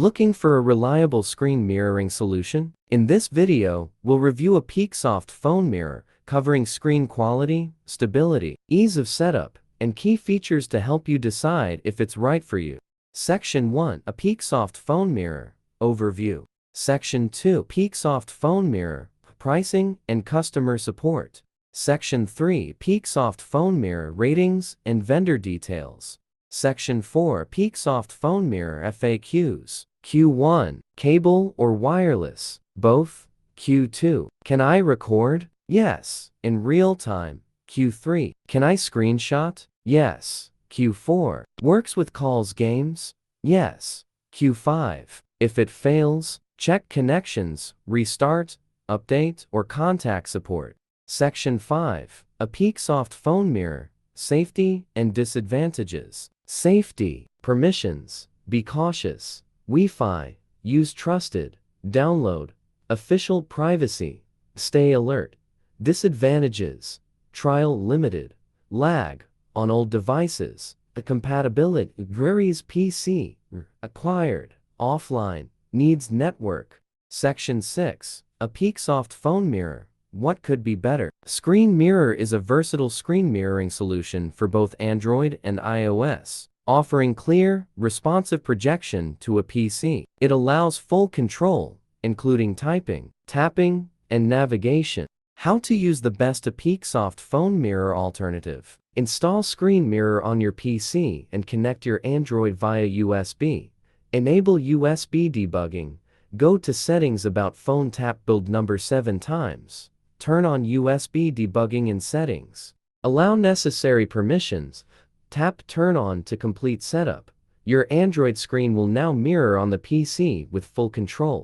Looking for a reliable screen mirroring solution? In this video, we'll review Apeaksoft Phone Mirror, covering screen quality, stability, ease of setup, and key features to help you decide if it's right for you. Section 1. Apeaksoft Phone Mirror Overview. Section 2. Apeaksoft Phone Mirror Pricing and Customer Support. Section 3. Apeaksoft Phone Mirror Ratings and Vendor Details. Section 4. Apeaksoft Phone Mirror FAQs. Q1. Cable or wireless? Both. Q2. Can I record? Yes. In real time. Q3. Can I screenshot? Yes. Q4. Works with calls, games? Yes. Q5. If it fails, check connections, restart, update, or contact support. Section 5. Apeaksoft Phone Mirror Safety and Disadvantages. Safety. Permissions. Be cautious. Wi-Fi. Use trusted. Download. Official privacy. Stay alert. Disadvantages. Trial limited. Lag. On old devices. Compatibility varies. PC. Acquired. Offline. Needs network. Section 6. Apeaksoft Phone Mirror. What could be better? Screen Mirror is a versatile screen mirroring solution for both Android and iOS, offering clear, responsive projection to a PC. It allows full control, including typing, tapping, and navigation. How to use the best Apeaksoft Phone Mirror alternative. Install Screen Mirror on your PC and connect your Android via USB. Enable USB debugging. Go to Settings, About Phone, tap Build number 7 times. Turn on USB debugging in Settings. Allow necessary permissions. Tap Turn On to complete setup. Your Android screen will now mirror on the PC with full control.